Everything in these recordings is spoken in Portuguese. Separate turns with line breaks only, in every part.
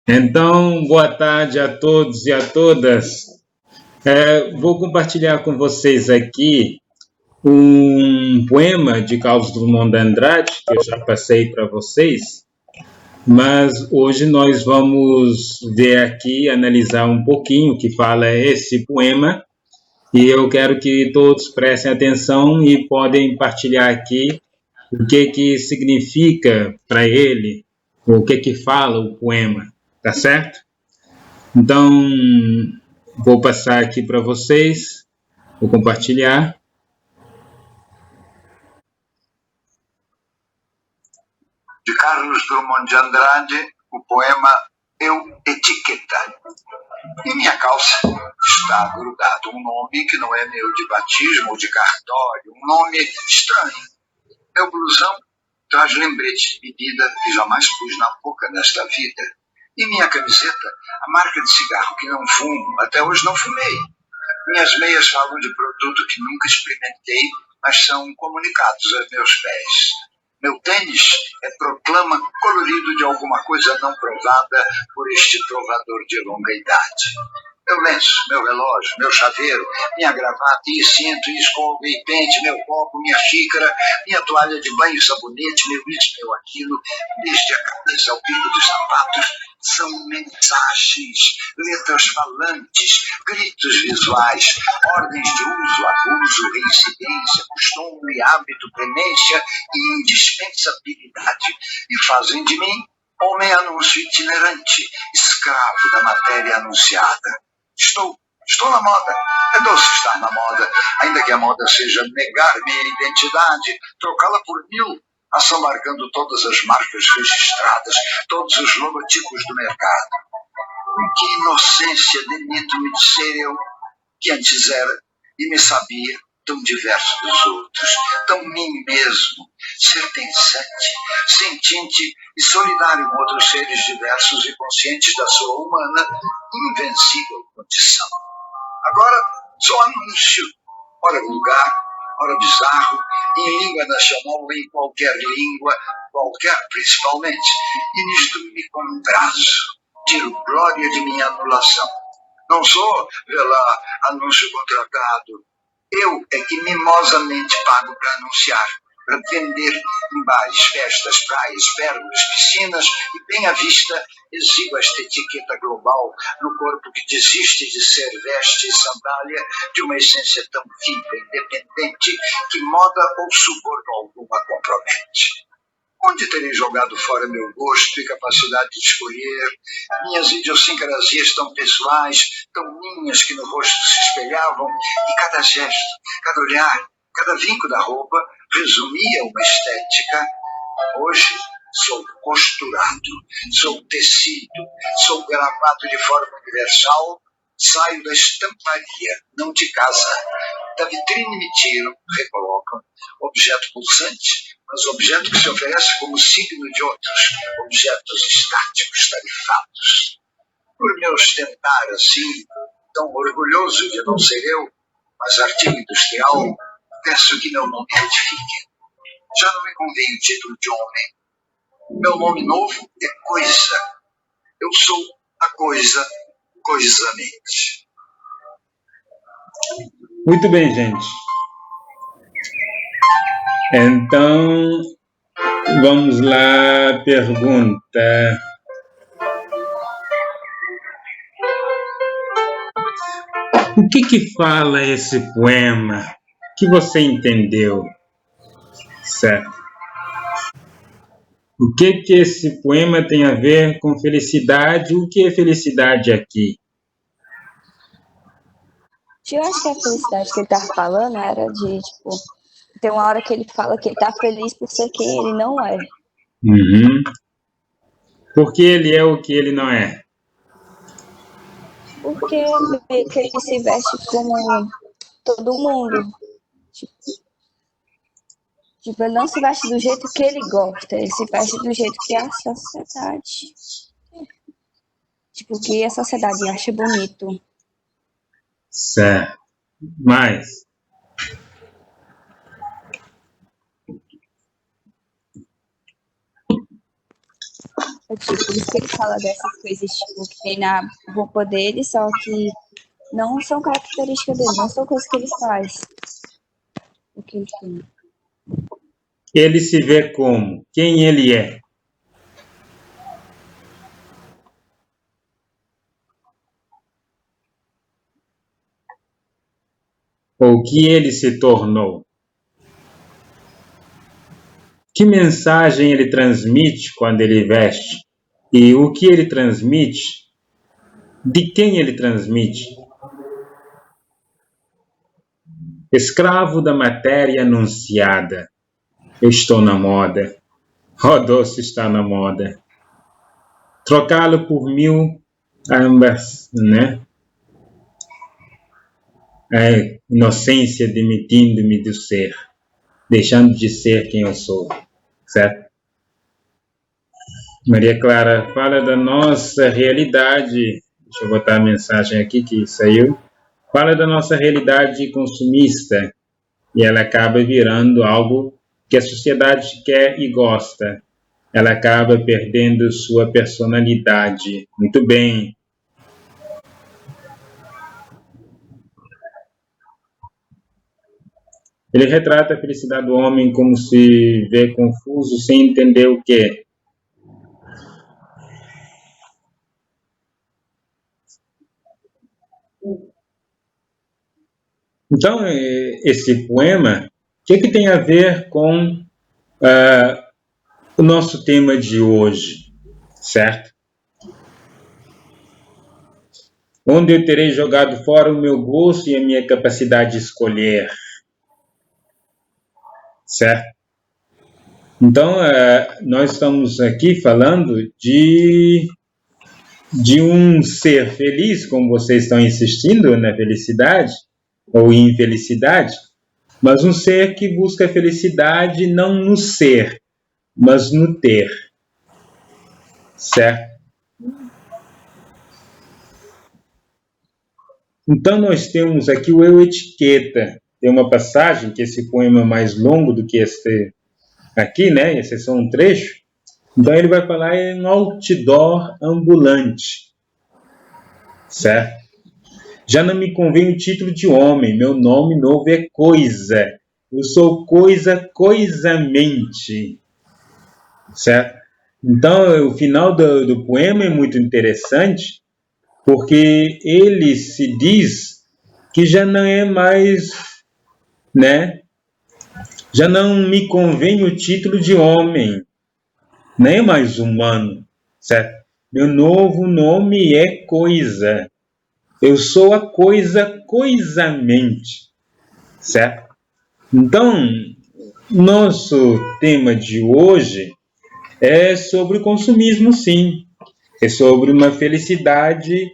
Então, boa tarde a todos e a todas. Vou compartilhar com vocês aqui um poema de Carlos Drummond de Andrade, que eu já passei para vocês, mas hoje nós vamos ver aqui, analisar um pouquinho o que fala esse poema, e eu quero que todos prestem atenção e podem partilhar aqui o que significa para ele, o que fala o poema, tá certo? Então, vou passar aqui para vocês, vou compartilhar.
De Carlos Drummond de Andrade, o poema Eu Etiqueta. Em minha calça está grudado um nome que não é meu de batismo ou de cartório, um nome estranho. Meu blusão traz lembrete de bebida que jamais pus na boca nesta vida. E minha camiseta, a marca de cigarro que não fumo, até hoje não fumei. Minhas meias falam de produto que nunca experimentei, mas são comunicados aos meus pés. Meu tênis é proclama colorido de alguma coisa não provada por este trovador de longa idade. Meu lenço, meu relógio, meu chaveiro, minha gravata e cinto, e escova e pente, meu copo, minha xícara, minha toalha de banho, sabonete, meu isso, meu aquilo, desde a cabeça ao bico dos sapatos, são mensagens, letras falantes, gritos visuais, ordens de uso, abuso, reincidência, costume, hábito, premência e indispensabilidade, e fazem de mim homem anúncio itinerante, escravo da matéria anunciada. Estou na moda. É doce estar na moda, ainda que a moda seja negar minha identidade, trocá-la por mil, assambarcando todas as marcas registradas, todos os logotipos do mercado. Que inocência demito-me de ser eu, que antes era e me sabia tão diverso dos outros, tão mim mesmo, ser pensante, sentinte e solidário com outros seres diversos e conscientes da sua humana, invencível condição. Agora sou anúncio, ora vulgar, ora bizarro, em língua nacional ou em qualquer língua, qualquer principalmente, e nisto me comprazo, tiro glória de minha anulação. Não sou, vê lá, anúncio contratado. Eu é que mimosamente pago para anunciar, para vender em bares, festas, praias, pérgolas, piscinas e bem à vista exibo esta etiqueta global no corpo que desiste de ser veste e sandália de uma essência tão viva e independente que moda ou suborno alguma compromete. Onde terei jogado fora meu gosto e capacidade de escolher, minhas idiosincrasias tão pessoais, tão minhas que no rosto se espelhavam, e cada gesto, cada olhar, cada vinco da roupa resumia uma estética. Hoje sou costurado, sou tecido, sou gravado de forma universal, saio da estamparia, não de casa. Da vitrine me tiram, recolocam, objeto pulsante, mas objeto que se oferece como signo de outros, objetos estáticos, tarifados. Por me ostentar assim, tão orgulhoso de não ser eu, mas artigo industrial, peço que meu nome retifique. Já não me convém o título de homem. Meu nome novo é coisa. Eu sou a coisa, coisamente.
Muito bem, gente. Então, vamos lá, pergunta. O que fala esse poema? O que você entendeu? Certo. O que esse poema tem a ver com felicidade? O que é felicidade aqui?
Eu acho que a felicidade que ele tá falando era de, tipo, tem uma hora que ele fala que ele tá feliz por ser quem ele não é.
Uhum. Porque ele é o que ele não é.
Porque meio que ele se veste como todo mundo. Tipo, ele não se veste do jeito que ele gosta, ele se veste do jeito que a sociedade. Tipo, que a sociedade acha bonito.
Certo. Mais.
Tipo, por isso que ele fala dessas coisas, tipo, que tem na roupa dele, só que não são características dele, não são coisas que ele faz. O que ele tem.
Ele se vê como? Quem ele é? Ou o que ele se tornou? Que mensagem ele transmite quando ele veste? E o que ele transmite? De quem ele transmite? Escravo da matéria anunciada. Eu estou na moda. Rodolfo está na moda. Trocá-lo por 1000, ambas, né? A inocência demitindo-me do ser, deixando de ser quem eu sou, certo? Maria Clara fala da nossa realidade. Deixa eu botar a mensagem aqui que saiu. Fala da nossa realidade consumista e ela acaba virando algo que a sociedade quer e gosta. Ela acaba perdendo sua personalidade. Muito bem. Ele retrata a felicidade do homem como se vê confuso, sem entender o quê? Então, esse poema, o que tem a ver com o nosso tema de hoje, certo? Onde eu terei jogado fora o meu gosto e a minha capacidade de escolher, certo? Então, nós estamos aqui falando de um ser feliz, como vocês estão insistindo na felicidade ou infelicidade, mas um ser que busca a felicidade não no ser, mas no ter, certo? Então, nós temos aqui o eu etiqueta. Tem uma passagem, que esse poema é mais longo do que este aqui, né? Esse é só um trecho. Então, ele vai falar em um outdoor ambulante, certo? Já não me convém o título de homem, meu nome novo é coisa. Eu sou coisa, coisamente, certo? Então, o final do poema é muito interessante, porque ele se diz que já não é mais, né? Já não me convém o título de homem, nem é mais humano, certo? Meu novo nome é coisa. Eu sou a coisa coisamente, certo? Então, nosso tema de hoje é sobre o consumismo, sim. É sobre uma felicidade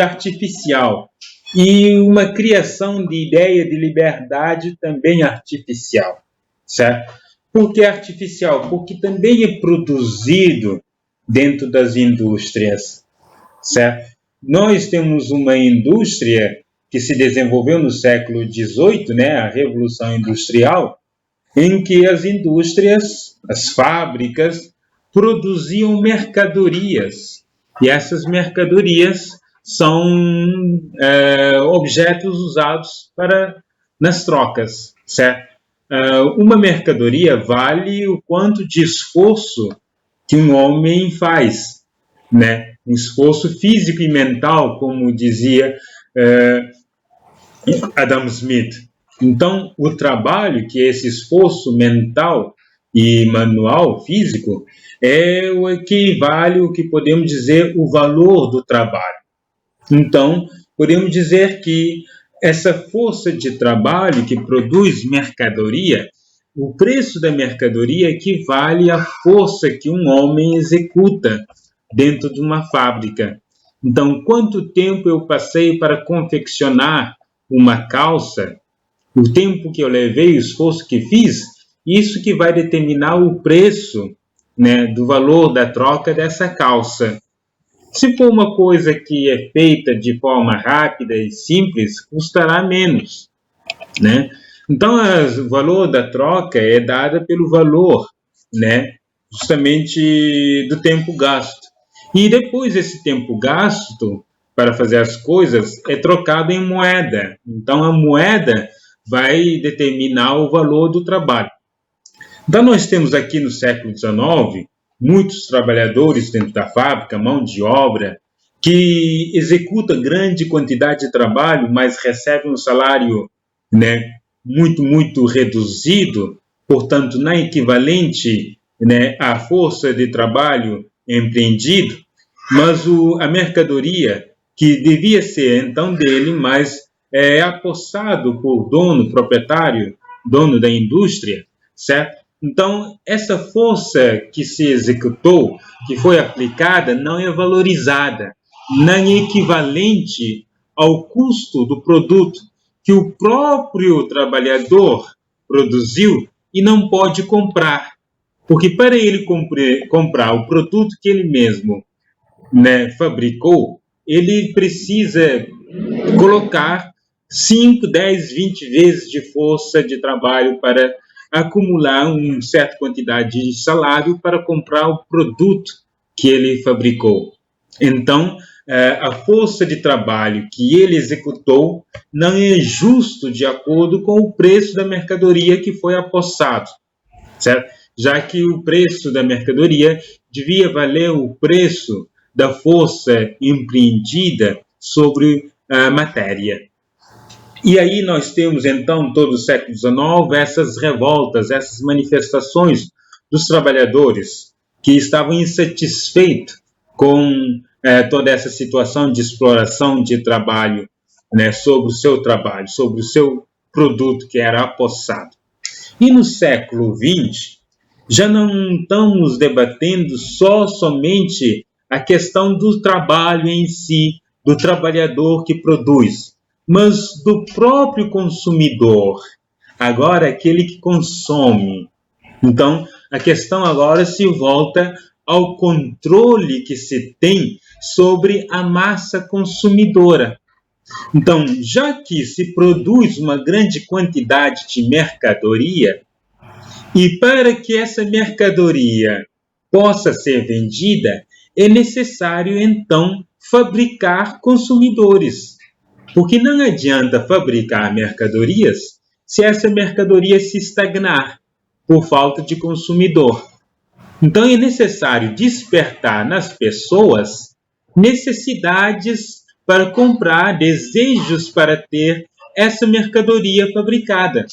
artificial e uma criação de ideia de liberdade também artificial, certo? Por que artificial? Porque também é produzido dentro das indústrias, certo? Nós temos uma indústria que se desenvolveu no século XVIII, né, a Revolução Industrial, em que as indústrias, as fábricas, produziam mercadorias. E essas mercadorias são objetos usados nas trocas, certo? Uma mercadoria vale o quanto de esforço que um homem faz, né? Um esforço físico e mental, como dizia Adam Smith. Então, o trabalho, que é esse esforço mental e manual, físico, é o equivale ao que podemos dizer o valor do trabalho. Então, podemos dizer que essa força de trabalho que produz mercadoria, o preço da mercadoria equivale à força que um homem executa dentro de uma fábrica. Então, quanto tempo eu passei para confeccionar uma calça, o tempo que eu levei, o esforço que fiz, isso que vai determinar o preço, né, do valor da troca dessa calça. Se for uma coisa que é feita de forma rápida e simples, custará menos, né? Então, o valor da troca é dado pelo valor, né, justamente do tempo gasto. E depois esse tempo gasto para fazer as coisas é trocado em moeda. Então a moeda vai determinar o valor do trabalho. Então nós temos aqui no século XIX muitos trabalhadores dentro da fábrica, mão de obra, que executa grande quantidade de trabalho, mas recebe um salário, né, muito reduzido, portanto, não é equivalente, né, à força de trabalho empreendido, mas a mercadoria, que devia ser então dele, mas é apossado por dono, proprietário, dono da indústria, certo? Então, essa força que se executou, que foi aplicada, não é valorizada, não é equivalente ao custo do produto que o próprio trabalhador produziu e não pode comprar. Porque para ele comprar o produto que ele mesmo, né, fabricou, ele precisa colocar 5, 10, 20 vezes de força de trabalho para acumular uma certa quantidade de salário para comprar o produto que ele fabricou. Então, a força de trabalho que ele executou não é justo de acordo com o preço da mercadoria que foi apossado, certo? Já que o preço da mercadoria devia valer o preço da força empreendida sobre a matéria. E aí nós temos, então, todo o século XIX, essas revoltas, essas manifestações dos trabalhadores que estavam insatisfeitos com toda essa situação de exploração de trabalho, né, sobre o seu trabalho, sobre o seu produto que era apossado. E no século XX, já não estamos debatendo somente a questão do trabalho em si, do trabalhador que produz, mas do próprio consumidor, agora aquele que consome. Então, a questão agora se volta ao controle que se tem sobre a massa consumidora. Então, já que se produz uma grande quantidade de mercadoria, e para que essa mercadoria possa ser vendida, é necessário, então, fabricar consumidores. Porque não adianta fabricar mercadorias se essa mercadoria se estagnar por falta de consumidor. Então, é necessário despertar nas pessoas necessidades para comprar, desejos para ter essa mercadoria fabricada.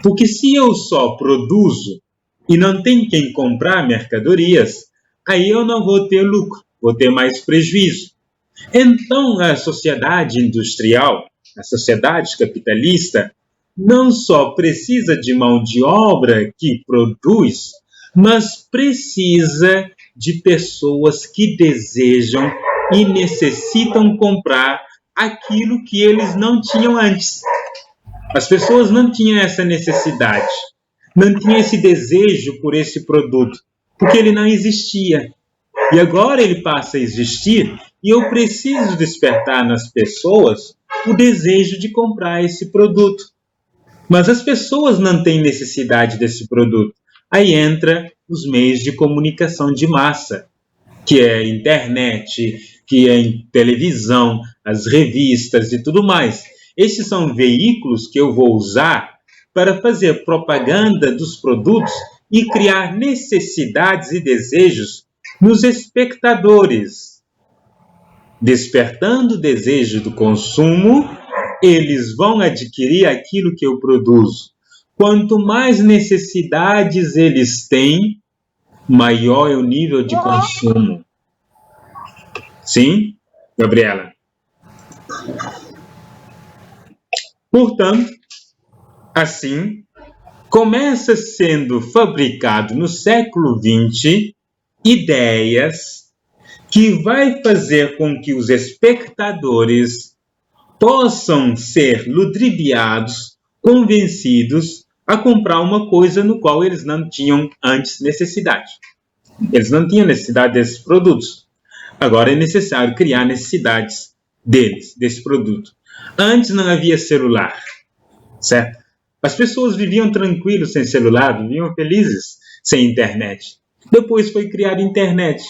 Porque se eu só produzo e não tem quem comprar mercadorias, aí eu não vou ter lucro, vou ter mais prejuízo. Então, a sociedade industrial, a sociedade capitalista, não só precisa de mão de obra que produz, mas precisa de pessoas que desejam e necessitam comprar aquilo que eles não tinham antes. As pessoas não tinham essa necessidade, não tinham esse desejo por esse produto, porque ele não existia. E agora ele passa a existir e eu preciso despertar nas pessoas o desejo de comprar esse produto. Mas as pessoas não têm necessidade desse produto. Aí entra os meios de comunicação de massa, que é a internet, que é a televisão, as revistas e tudo mais. Estes são veículos que eu vou usar para fazer propaganda dos produtos e criar necessidades e desejos nos espectadores. Despertando o desejo do consumo, eles vão adquirir aquilo que eu produzo. Quanto mais necessidades eles têm, maior é o nível de consumo. Sim, Gabriela? Portanto, assim, começa sendo fabricado no século XX ideias que vai fazer com que os espectadores possam ser ludibriados, convencidos a comprar uma coisa no qual eles não tinham antes necessidade. Eles não tinham necessidade desses produtos. Agora é necessário criar necessidades deles, desse produto. Antes não havia celular, certo? As pessoas viviam tranquilos sem celular, viviam felizes sem internet. Depois foi criada a internet.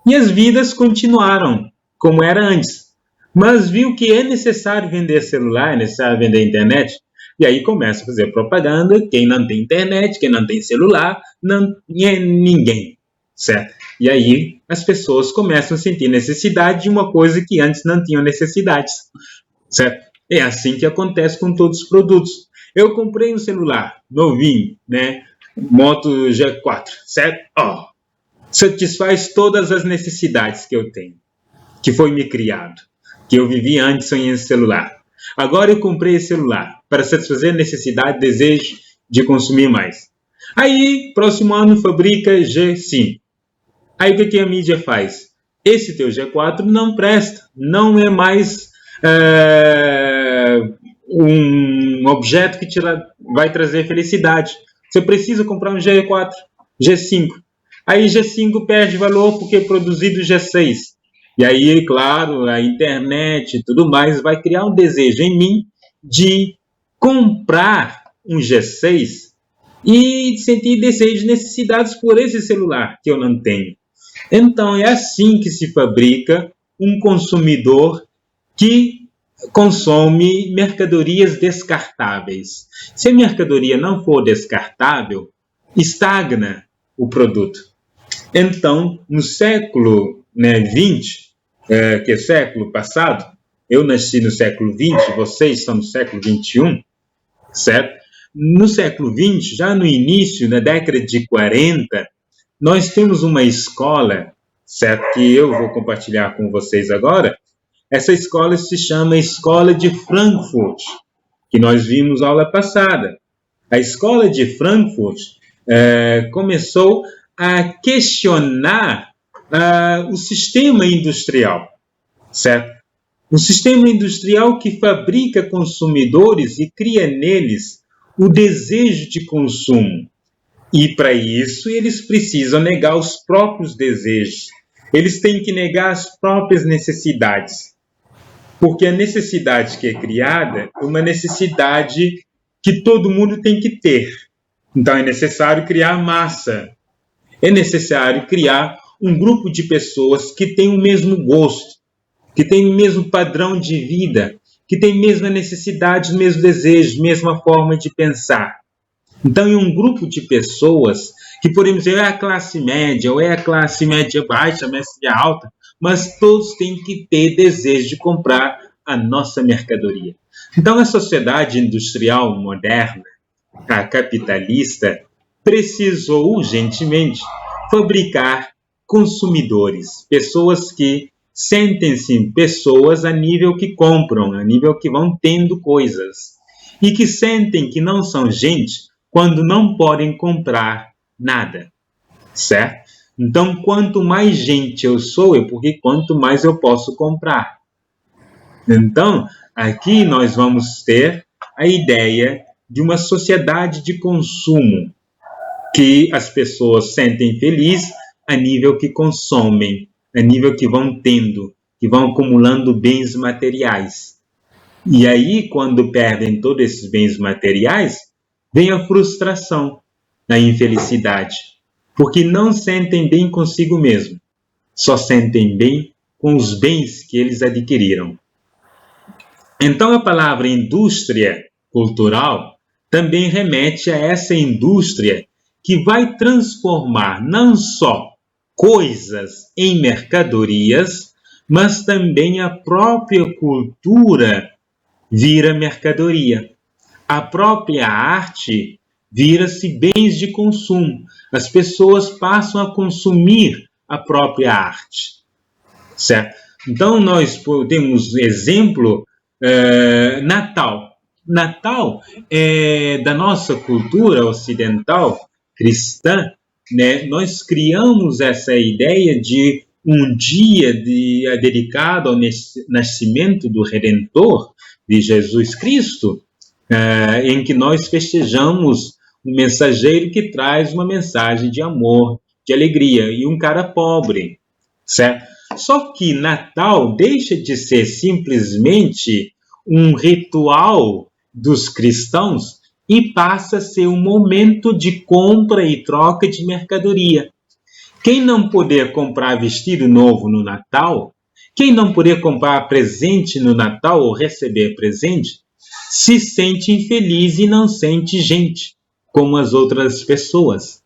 E as vidas continuaram como era antes. Mas viu que é necessário vender celular, é necessário vender internet. E aí começa a fazer propaganda. Quem não tem internet, quem não tem celular, não é ninguém, certo? E aí as pessoas começam a sentir necessidade de uma coisa que antes não tinham necessidades, certo? É assim que acontece com todos os produtos. Eu comprei um celular novinho, né? Moto G4, certo? Satisfaz todas as necessidades que eu tenho, que foi me criado, que eu vivi antes sem esse celular. Agora eu comprei esse celular para satisfazer a necessidade, desejo de consumir mais. Aí, próximo ano, fabrica G5. Aí, o que a mídia faz? Esse teu G4 não presta, não é mais um objeto que vai trazer felicidade. Você precisa comprar um G4, G5. Aí G5 perde valor porque é produzido G6. E aí, claro, a internet e tudo mais vai criar um desejo em mim de comprar um G6 e sentir desejo e necessidades por esse celular que eu não tenho. Então, é assim que se fabrica um consumidor que consome mercadorias descartáveis. Se a mercadoria não for descartável, estagna o produto. Então, no século XX, que é século passado, eu nasci no século XX, vocês estão no século XXI, certo? No século XX, já no início, na década de 40, nós temos uma escola, certo? Que eu vou compartilhar com vocês agora. Essa escola se chama Escola de Frankfurt, que nós vimos aula passada. A Escola de Frankfurt começou a questionar o sistema industrial, certo? O sistema industrial que fabrica consumidores e cria neles o desejo de consumo. E, para isso, eles precisam negar os próprios desejos. Eles têm que negar as próprias necessidades. Porque a necessidade que é criada é uma necessidade que todo mundo tem que ter. Então, é necessário criar massa. É necessário criar um grupo de pessoas que têm o mesmo gosto, que têm o mesmo padrão de vida, que têm a mesma necessidade, o mesmo desejo, a mesma forma de pensar. Então, é um grupo de pessoas que podemos dizer é a classe média, ou é a classe média baixa, média alta, mas todos têm que ter desejo de comprar a nossa mercadoria. Então, a sociedade industrial moderna, a capitalista, precisou urgentemente fabricar consumidores, pessoas que sentem-se pessoas a nível que compram, a nível que vão tendo coisas, e que sentem que não são gente quando não podem comprar nada, certo? Então, quanto mais gente eu sou, é porque quanto mais eu posso comprar. Então, aqui nós vamos ter a ideia de uma sociedade de consumo, que as pessoas sentem feliz a nível que consomem, a nível que vão tendo, que vão acumulando bens materiais. E aí, quando perdem todos esses bens materiais, vem a frustração, a infelicidade, porque não sentem bem consigo mesmo, só sentem bem com os bens que eles adquiriram. Então, a palavra indústria cultural também remete a essa indústria que vai transformar não só coisas em mercadorias, mas também a própria cultura vira mercadoria. A própria arte vira-se bens de consumo. As pessoas passam a consumir a própria arte, certo? Então, nós temos exemplo, Natal. Natal é da nossa cultura ocidental cristã, né? Nós criamos essa ideia de um dia dedicado ao nascimento do Redentor, de Jesus Cristo, em que nós festejamos um mensageiro que traz uma mensagem de amor, de alegria, e um cara pobre, certo? Só que Natal deixa de ser simplesmente um ritual dos cristãos e passa a ser um momento de compra e troca de mercadoria. Quem não poder comprar vestido novo no Natal, quem não poder comprar presente no Natal ou receber presente, se sente infeliz e não sente gente, como as outras pessoas.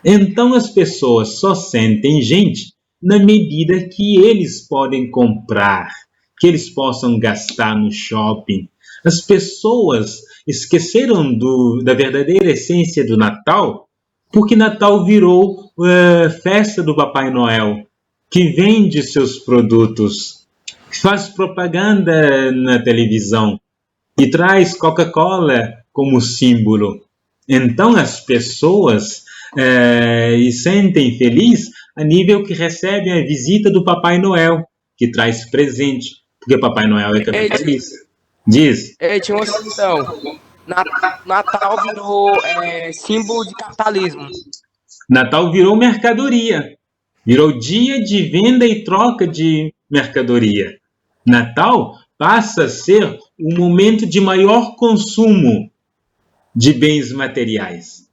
Então as pessoas só sentem gente na medida que eles podem comprar, que eles possam gastar no shopping. As pessoas esqueceram da verdadeira essência do Natal, porque Natal virou festa do Papai Noel, que vende seus produtos, faz propaganda na televisão e traz Coca-Cola como símbolo. Então as pessoas se sentem felizes a nível que recebem a visita do Papai Noel, que traz presente, porque Papai Noel é capitalista. Diz.
Tinha uma questão. Natal virou símbolo de capitalismo.
Natal virou mercadoria. Virou dia de venda e troca de mercadoria. Natal passa a ser um momento de maior consumo de bens materiais.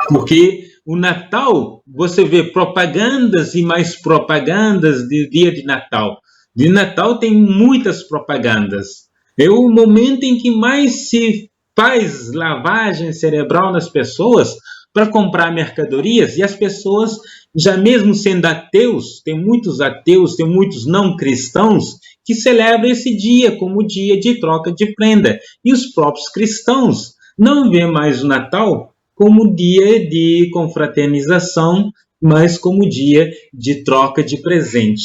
Porque o Natal, você vê propagandas e mais propagandas do dia de Natal. De Natal tem muitas propagandas. É o momento em que mais se faz lavagem cerebral nas pessoas para comprar mercadorias, e as pessoas, já mesmo sendo ateus, tem muitos não cristãos, que celebram esse dia como dia de troca de prenda. E os próprios cristãos não vêem mais o Natal como dia de confraternização, mas como dia de troca de presente,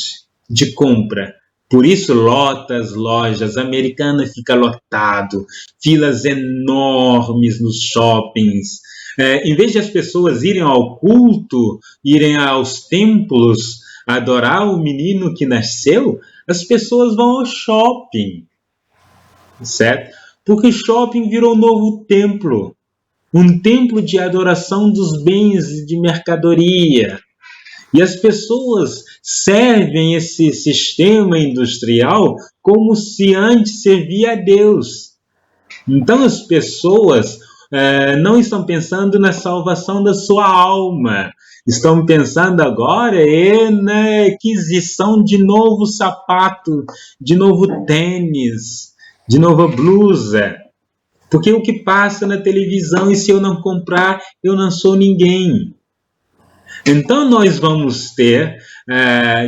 de compra. Por isso lota as lojas, Americanas fica lotado, filas enormes nos shoppings. Em vez de as pessoas irem ao culto, irem aos templos, adorar o menino que nasceu, as pessoas vão ao shopping, certo? Porque o shopping virou um novo templo, um templo de adoração dos bens de mercadoria. E as pessoas servem esse sistema industrial como se antes servia a Deus. Então as pessoas não estão pensando na salvação da sua alma, estão pensando agora na aquisição de novo sapato, de novo tênis, de nova blusa. Porque o que passa na televisão, e se eu não comprar, eu não sou ninguém. Então nós vamos ter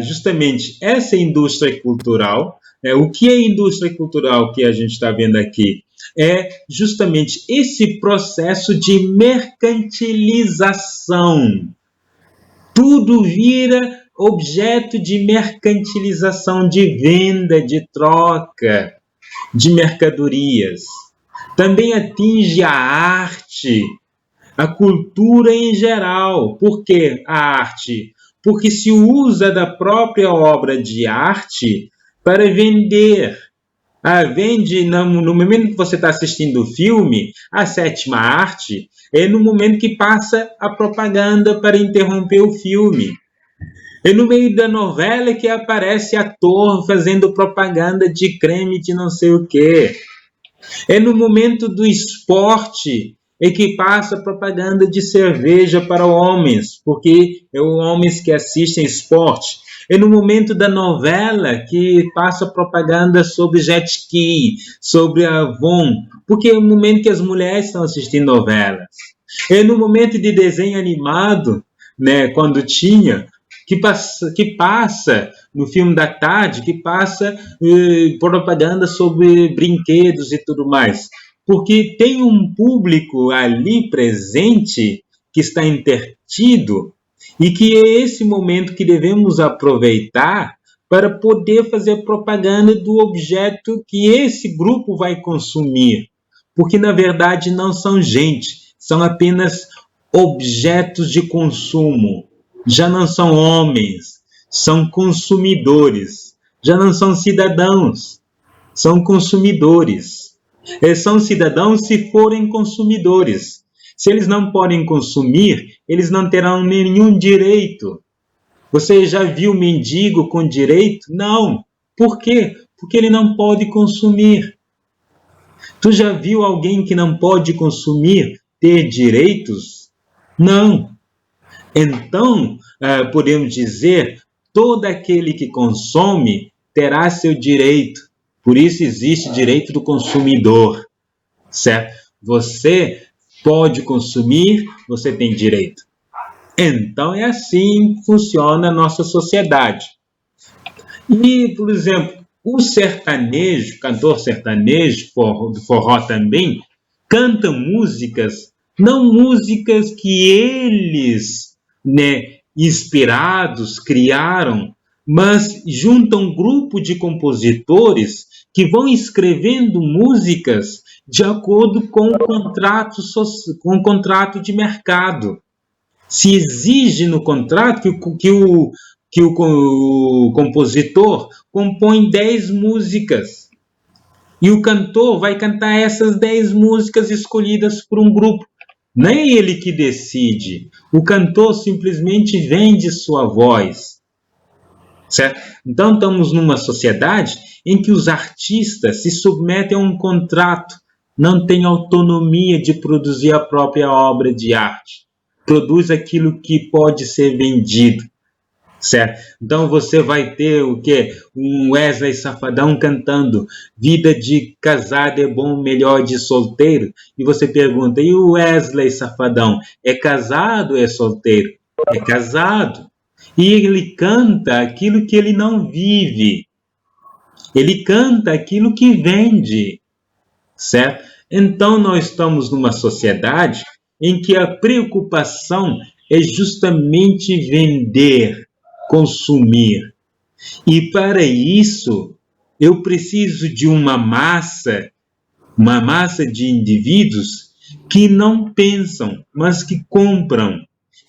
justamente essa indústria cultural. O que é indústria cultural que a gente está vendo aqui? É justamente esse processo de mercantilização. Tudo vira objeto de mercantilização, de venda, de troca de mercadorias. Também atinge a arte, a cultura em geral. Por que a arte? Porque se usa da própria obra de arte para vender. Vende no momento que você está assistindo o filme, a sétima arte é no momento que passa a propaganda para interromper o filme. É no meio da novela que aparece ator fazendo propaganda de creme de não sei o quê. É no momento do esporte que passa propaganda de cerveja para homens, porque é homens que assistem esporte. É no momento da novela que passa propaganda sobre jet ski, sobre Avon, porque é o momento que as mulheres estão assistindo novelas. É no momento de desenho animado, quando tinha, que passa no filme da tarde, que passa propaganda sobre brinquedos e tudo mais. Porque tem um público ali presente que está entretido e que é esse momento que devemos aproveitar para poder fazer propaganda do objeto que esse grupo vai consumir. Porque, na verdade, não são gente, são apenas objetos de consumo. Já não são homens, são consumidores. Já não são cidadãos, são consumidores. São cidadãos se forem consumidores. Se eles não podem consumir, eles não terão nenhum direito. Você já viu mendigo com direito? Não. Por quê? Porque ele não pode consumir. Tu já viu alguém que não pode consumir ter direitos? Não. Então, podemos dizer, todo aquele que consome terá seu direito. Por isso existe direito do consumidor, certo? Você pode consumir, você tem direito. Então é assim que funciona a nossa sociedade. E, por exemplo, o sertanejo, cantor sertanejo, do forró também, canta músicas, não músicas que eles, inspirados, criaram, mas juntam um grupo de compositores que vão escrevendo músicas de acordo com o contrato de mercado. Se exige no contrato que o compositor compõe 10 músicas e o cantor vai cantar essas 10 músicas escolhidas por um grupo. Não é ele que decide. O cantor simplesmente vende sua voz. Certo? Então, estamos numa sociedade em que os artistas se submetem a um contrato, não têm autonomia de produzir a própria obra de arte. Produz aquilo que pode ser vendido. Certo? Então você vai ter o quê? Um Wesley Safadão cantando Vida de casado é bom, melhor de solteiro. E você pergunta, e o Wesley Safadão, é casado ou é solteiro? É casado. E ele canta aquilo que ele não vive. Ele canta aquilo que vende. Certo? Então nós estamos numa sociedade em que a preocupação é justamente vender, consumir. E para isso, eu preciso de uma massa de indivíduos que não pensam, mas que compram.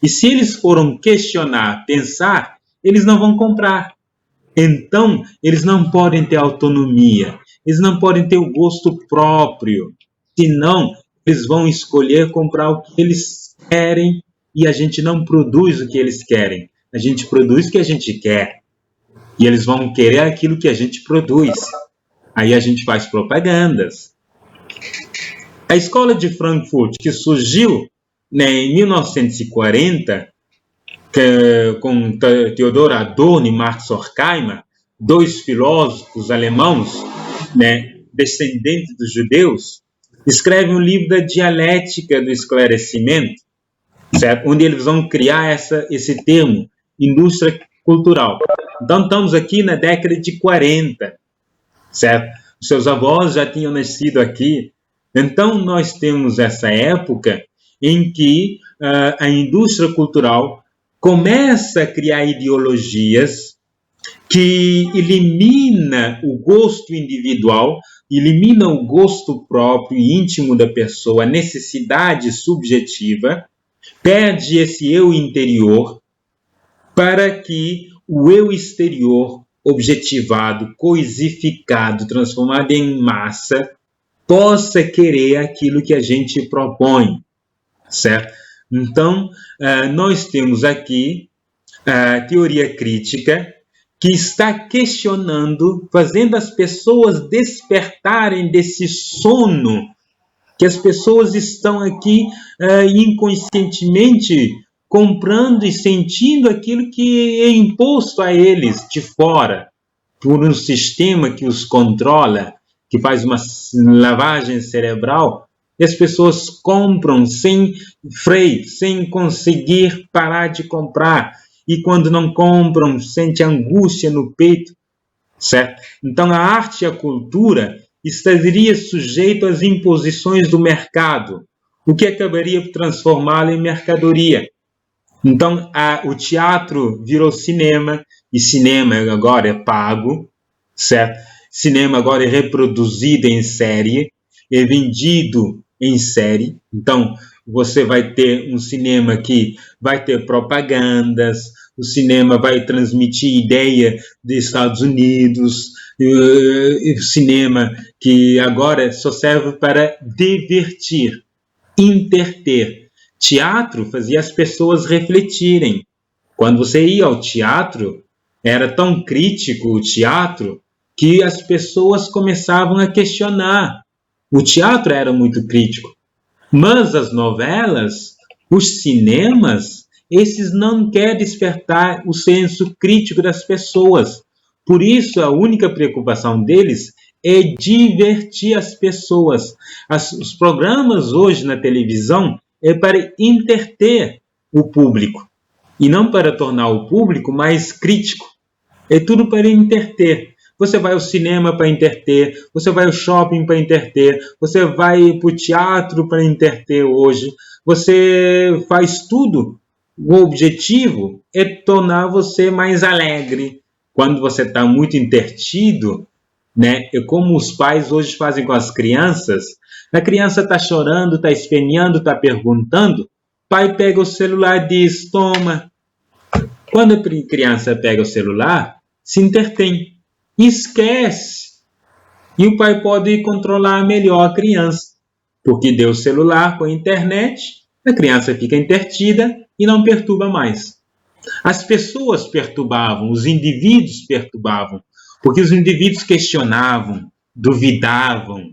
E se eles foram questionar, pensar, eles não vão comprar. Então, eles não podem ter autonomia, eles não podem ter o gosto próprio, senão eles vão escolher comprar o que eles querem e a gente não produz o que eles querem. A gente produz o que a gente quer. E eles vão querer aquilo que a gente produz. Aí a gente faz propagandas. A escola de Frankfurt, que surgiu em 1940, com Theodor Adorno e Max Horkheimer, 2 filósofos alemãos, descendentes dos judeus, escrevem um livro da dialética do esclarecimento, certo? Onde eles vão criar esse termo, indústria cultural. Então, estamos aqui na década de 40, certo? Os seus avós já tinham nascido aqui. Então, nós temos essa época em que a indústria cultural começa a criar ideologias que elimina o gosto individual, elimina o gosto próprio e íntimo da pessoa, a necessidade subjetiva, perde esse eu interior para que o eu exterior, objetivado, coisificado, transformado em massa, possa querer aquilo que a gente propõe, certo? Então, nós temos aqui a teoria crítica que está questionando, fazendo as pessoas despertarem desse sono, que as pessoas estão aqui inconscientemente comprando e sentindo aquilo que é imposto a eles de fora, por um sistema que os controla, que faz uma lavagem cerebral, e as pessoas compram sem freio, sem conseguir parar de comprar. E quando não compram, sente angústia no peito, certo? Então, a arte e a cultura estaria sujeito às imposições do mercado, o que acabaria por transformá-la em mercadoria. Então, o teatro virou cinema, e cinema agora é pago, certo? Cinema agora é reproduzido em série, é vendido em série. Então, você vai ter um cinema que vai ter propagandas, o cinema vai transmitir ideia dos Estados Unidos, o cinema que agora só serve para divertir, entreter. Teatro fazia as pessoas refletirem. Quando você ia ao teatro, era tão crítico o teatro que as pessoas começavam a questionar. O teatro era muito crítico. Mas as novelas, os cinemas, esses não querem despertar o senso crítico das pessoas. Por isso, a única preocupação deles é divertir as pessoas. Os programas hoje na televisão é para entreter o público e não para tornar o público mais crítico. É tudo para entreter. Você vai ao cinema para entreter, você vai ao shopping para entreter, você vai para o teatro para entreter hoje, você faz tudo. O objetivo é tornar você mais alegre. Quando você está muito entretido, né? É como os pais hoje fazem com as crianças. A criança está chorando, está esperneando, está perguntando. O pai pega o celular e diz, toma. Quando a criança pega o celular, se entretém, esquece. E o pai pode controlar melhor a criança, porque deu o celular com a internet, a criança fica entretida e não perturba mais. As pessoas perturbavam, os indivíduos perturbavam, porque os indivíduos questionavam, duvidavam.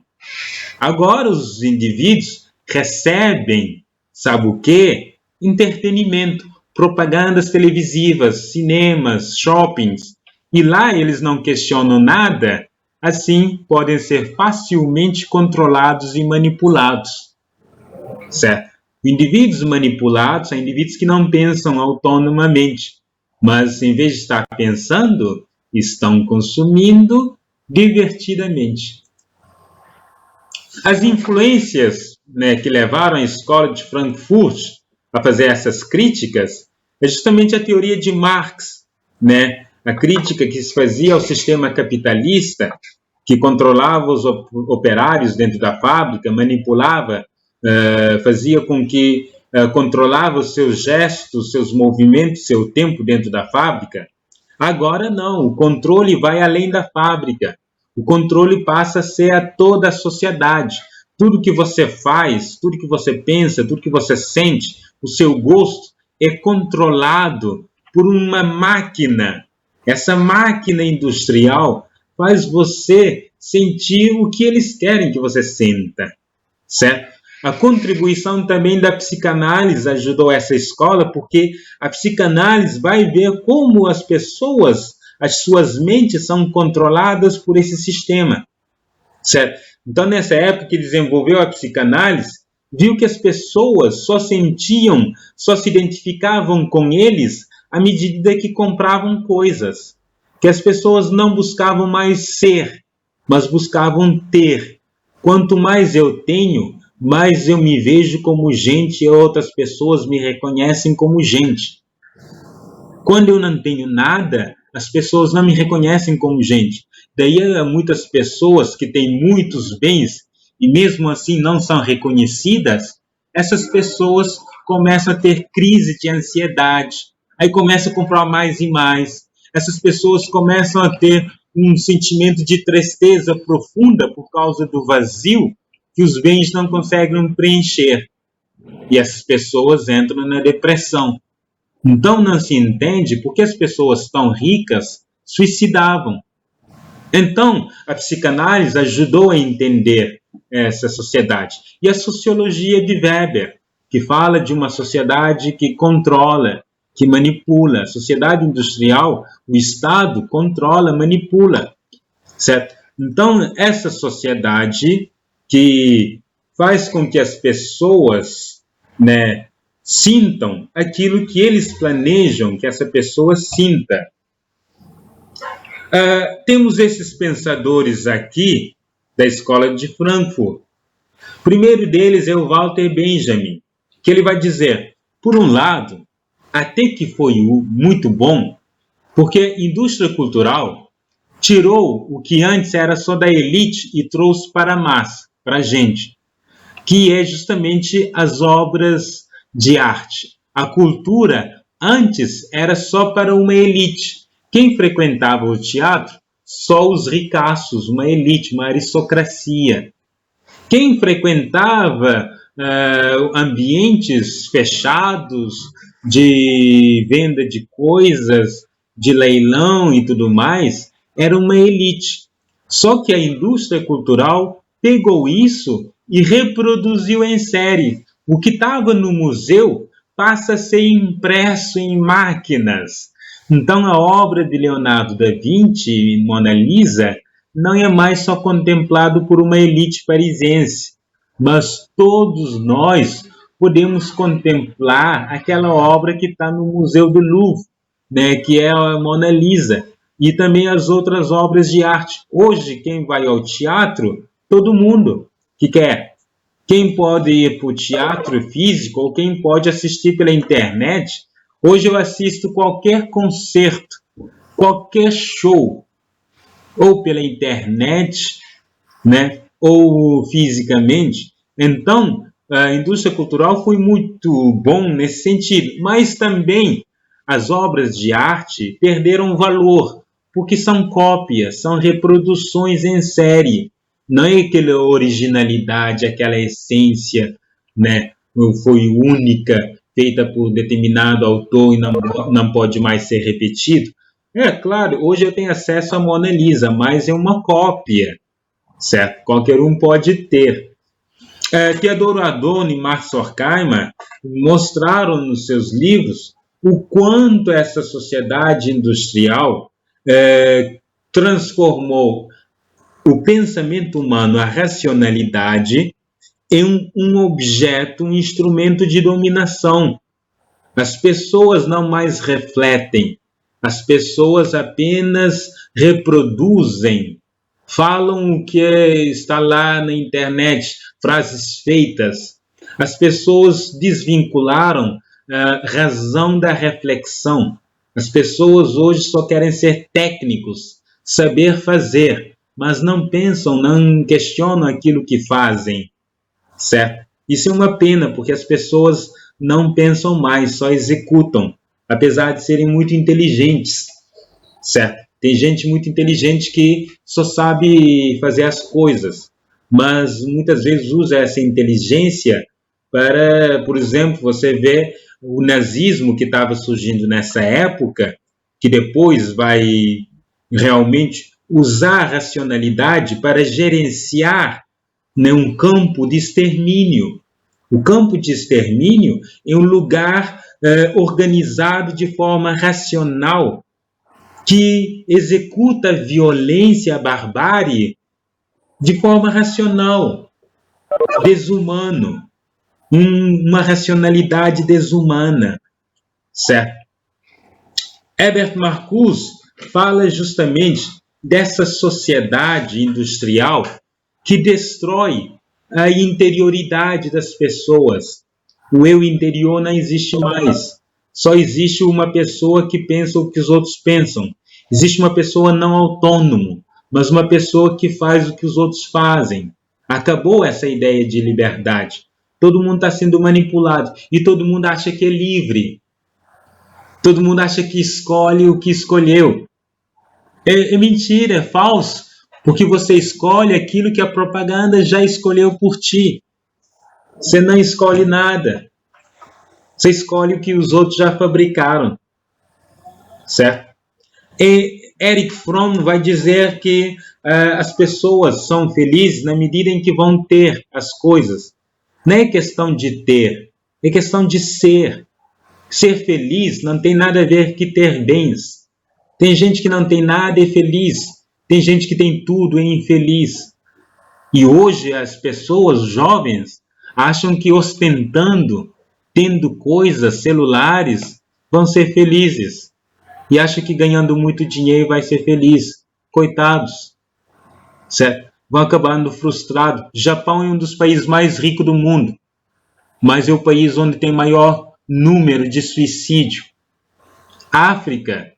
Agora os indivíduos recebem, sabe o quê? Entretenimento, propagandas televisivas, cinemas, shoppings, e lá eles não questionam nada, assim podem ser facilmente controlados e manipulados, certo? Indivíduos manipulados são indivíduos que não pensam autonomamente, mas em vez de estar pensando, estão consumindo divertidamente. As influências, né, que levaram a escola de Frankfurt a fazer essas críticas é justamente a teoria de Marx, né? A crítica que se fazia ao sistema capitalista, que controlava os operários dentro da fábrica, manipulava, fazia com que controlava os seus gestos, seus movimentos, seu tempo dentro da fábrica. Agora não, o controle vai além da fábrica. O controle passa a ser a toda a sociedade. Tudo que você faz, tudo que você pensa, tudo que você sente, o seu gosto é controlado por uma máquina. Essa máquina industrial faz você sentir o que eles querem que você sinta, certo? A contribuição também da psicanálise ajudou essa escola, porque a psicanálise vai ver como as pessoas, as suas mentes são controladas por esse sistema, certo? Então, nessa época que desenvolveu a psicanálise, viu que as pessoas só sentiam, só se identificavam com eles à medida que compravam coisas, que as pessoas não buscavam mais ser, mas buscavam ter. Quanto mais eu tenho, mais eu me vejo como gente e outras pessoas me reconhecem como gente. Quando eu não tenho nada, as pessoas não me reconhecem como gente. Daí há muitas pessoas que têm muitos bens e mesmo assim não são reconhecidas, essas pessoas começam a ter crise de ansiedade, aí começam a comprar mais e mais. Essas pessoas começam a ter um sentimento de tristeza profunda por causa do vazio que os bens não conseguem preencher. E essas pessoas entram na depressão. Então não se entende porque as pessoas tão ricas suicidavam. Então a psicanálise ajudou a entender essa sociedade. E a sociologia de Weber, que fala de uma sociedade que controla, que manipula. A sociedade industrial, o Estado controla, manipula, certo? Então essa sociedade que faz com que as pessoas, né, sintam aquilo que eles planejam que essa pessoa sinta. Temos esses pensadores aqui da escola de Frankfurt. O primeiro deles é o Walter Benjamin, que ele vai dizer, por um lado, até que foi muito bom, porque a indústria cultural tirou o que antes era só da elite e trouxe para a massa, para a gente, que é justamente as obras de arte. A cultura antes era só para uma elite. Quem frequentava o teatro? Só os ricaços, uma elite, uma aristocracia. Quem frequentava ambientes fechados de venda de coisas, de leilão e tudo mais, era uma elite. Só que a indústria cultural pegou isso e reproduziu em série. O que estava no museu passa a ser impresso em máquinas. Então, a obra de Leonardo da Vinci, Mona Lisa, não é mais só contemplado por uma elite parisiense, mas todos nós podemos contemplar aquela obra que está no Museu do Louvre, né, que é a Mona Lisa, e também as outras obras de arte. Hoje, quem vai ao teatro, todo mundo que quer. Quem pode ir para o teatro físico ou quem pode assistir pela internet. Hoje eu assisto qualquer concerto, qualquer show, ou pela internet, né, ou fisicamente. Então, a indústria cultural foi muito bom nesse sentido, mas também as obras de arte perderam valor, porque são cópias, são reproduções em série. Não é aquela originalidade, aquela essência, né, foi única, feita por determinado autor e não pode mais ser repetido. É claro, hoje eu tenho acesso à Mona Lisa, mas é uma cópia, certo? Qualquer um pode ter. Theodor Adorno e Marx Horkheimer mostraram nos seus livros o quanto essa sociedade industrial transformou o pensamento humano, a racionalidade, em um objeto, um instrumento de dominação. As pessoas não mais refletem, as pessoas apenas reproduzem, falam o que está lá na internet, frases feitas. As pessoas desvincularam a razão da reflexão. As pessoas hoje só querem ser técnicos, saber fazer, mas não pensam, não questionam aquilo que fazem, certo? Isso é uma pena, porque as pessoas não pensam mais, só executam, apesar de serem muito inteligentes, certo? Tem gente muito inteligente que só sabe fazer as coisas, mas muitas vezes usa essa inteligência para, por exemplo, você vê o nazismo que estava surgindo nessa época, que depois vai realmente usar a racionalidade para gerenciar, né, um campo de extermínio. O campo de extermínio é um lugar organizado de forma racional, que executa a violência, a barbárie, de forma racional, desumano, uma racionalidade desumana, certo? Herbert Marcuse fala justamente dessa sociedade industrial que destrói a interioridade das pessoas. O eu interior não existe mais. Só existe uma pessoa que pensa o que os outros pensam. Existe uma pessoa não autônoma, mas uma pessoa que faz o que os outros fazem. Acabou essa ideia de liberdade. Todo mundo está sendo manipulado e todo mundo acha que é livre. Todo mundo acha que escolhe o que escolheu. É mentira, é falso, porque você escolhe aquilo que a propaganda já escolheu por ti. Você não escolhe nada. Você escolhe o que os outros já fabricaram, certo? E Erich Fromm vai dizer que as pessoas são felizes na medida em que vão ter as coisas. Não é questão de ter, é questão de ser. Ser feliz não tem nada a ver com ter bens. Tem gente que não tem nada e é feliz. Tem gente que tem tudo e é infeliz. E hoje as pessoas jovens acham que ostentando, tendo coisas, celulares, vão ser felizes. E acham que ganhando muito dinheiro vai ser feliz. Coitados. Certo? Vão acabando frustrados. Japão é um dos países mais ricos do mundo, mas é o país onde tem maior número de suicídio. África.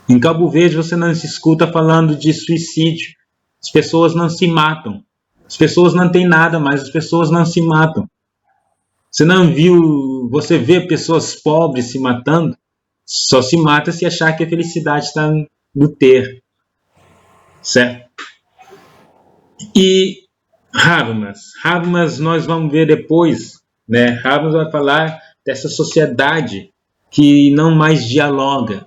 Em Cabo Verde você não se escuta falando de suicídio. As pessoas não se matam. As pessoas não têm nada, mas as pessoas não se matam. Você vê pessoas pobres se matando? Só se mata se achar que a felicidade está no ter. Certo? E Habermas nós vamos ver depois, né? Habermas vai falar dessa sociedade que não mais dialoga.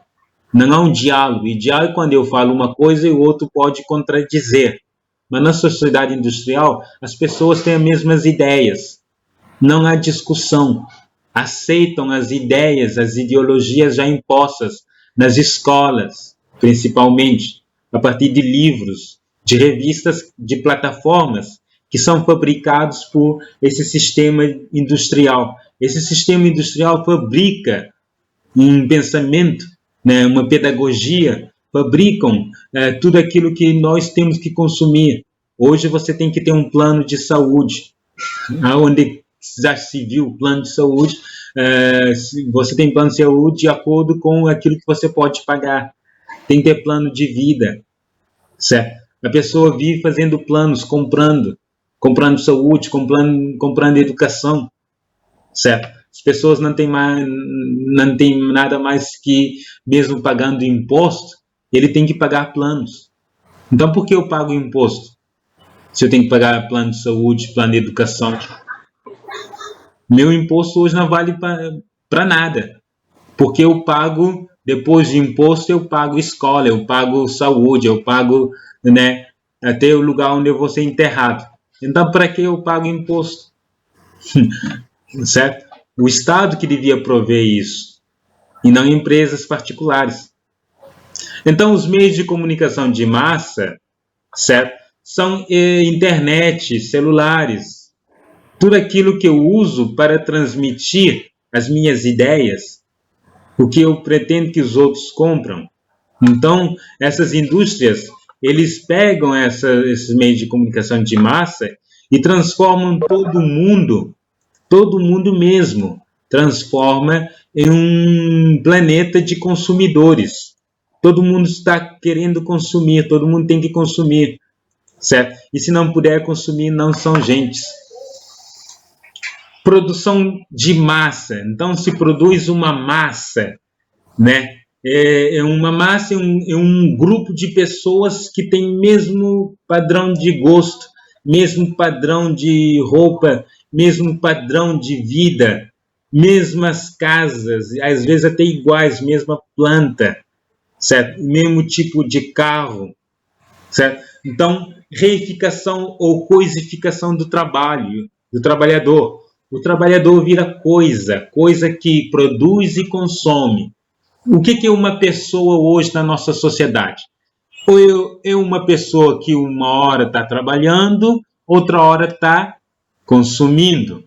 Não há um diálogo. E diálogo é quando eu falo uma coisa e o outro pode contradizer. Mas na sociedade industrial, as pessoas têm as mesmas ideias. Não há discussão. aceitam as ideias, as ideologias já impostas nas escolas, principalmente, a partir de livros, de revistas, de plataformas que são fabricados por esse sistema industrial. Esse sistema industrial fabrica um pensamento, né, uma pedagogia, fabricam tudo aquilo que nós temos que consumir. Hoje você tem que ter um plano de saúde, onde já se viu o plano de saúde, você tem plano de saúde de acordo com aquilo que você pode pagar. Tem que ter plano de vida, certo? A pessoa vive fazendo planos, comprando saúde, comprando educação, certo? As pessoas não têm nada mais que, mesmo pagando imposto, ele tem que pagar planos. Então, por que eu pago imposto? Se eu tenho que pagar plano de saúde, plano de educação, meu imposto hoje não vale para nada, porque eu pago, depois de imposto, eu pago escola, eu pago saúde, eu pago, né, até o lugar onde eu vou ser enterrado. Então, para que eu pago imposto? Certo? O Estado que devia prover isso, e não empresas particulares. Então, os meios de comunicação de massa, certo, são internet, celulares, tudo aquilo que eu uso para transmitir as minhas ideias, o que eu pretendo que os outros compram. Então, essas indústrias, eles pegam esses meios de comunicação de massa e transformam todo mundo mesmo, transforma em um planeta de consumidores. Todo mundo está querendo consumir, todo mundo tem que consumir, certo? E se não puder consumir, não são gentes. Produção de massa. Então, se produz uma massa, né? Uma massa, é um grupo de pessoas que tem mesmo padrão de gosto, mesmo padrão de roupa, mesmo padrão de vida, mesmas casas, às vezes até iguais, mesma planta, certo? Mesmo tipo de carro, certo? Então, reificação ou coisificação do trabalho, do trabalhador. O trabalhador vira coisa que produz e consome. O que é uma pessoa hoje na nossa sociedade? Ou é uma pessoa que uma hora está trabalhando, outra hora está consumindo.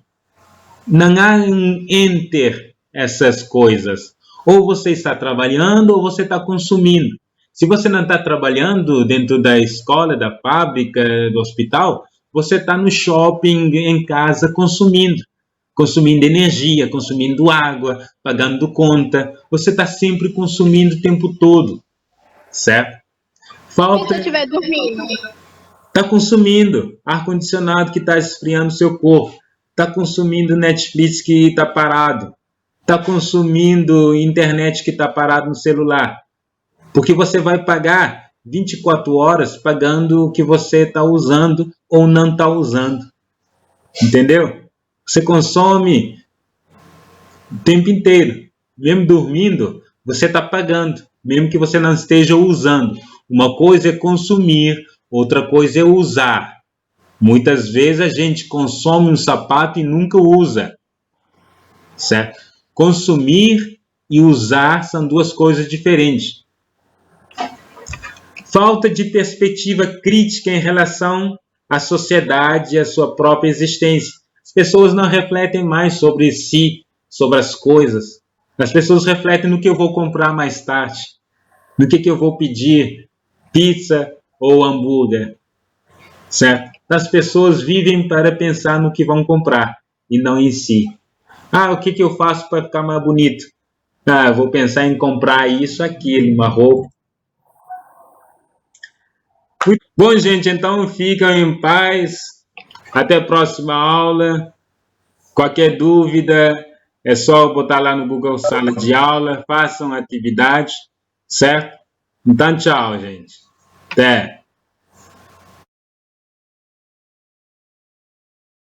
Não há um entre essas coisas. Ou você está trabalhando ou você está consumindo. Se você não está trabalhando dentro da escola, da fábrica, do hospital, você está no shopping, em casa, consumindo energia, consumindo água, pagando conta. Você está sempre consumindo o tempo todo, certo?
E se eu estiver dormindo?
Está consumindo ar-condicionado que está esfriando o seu corpo. Está consumindo Netflix que está parado. Está consumindo internet que está parado no celular. Porque você vai pagar 24 horas pagando o que você está usando ou não está usando. Entendeu? Você consome o tempo inteiro. Mesmo dormindo, você está pagando. Mesmo que você não esteja usando. Uma coisa é consumir, outra coisa é usar. Muitas vezes a gente consome um sapato e nunca usa. Certo? Consumir e usar são duas coisas diferentes. Falta de perspectiva crítica em relação à sociedade e à sua própria existência. As pessoas não refletem mais sobre si, sobre as coisas. As pessoas refletem no que eu vou comprar mais tarde, no que eu vou pedir, pizza ou hambúrguer, certo? As pessoas vivem para pensar no que vão comprar e não em si. O que eu faço para ficar mais bonito? Eu vou pensar em comprar isso, aquilo, uma roupa. Muito bom, gente. Então, ficam em paz. Até a próxima aula. Qualquer dúvida, é só botar lá no Google Sala de Aula. Façam atividade, certo? Então, tchau, gente. Até.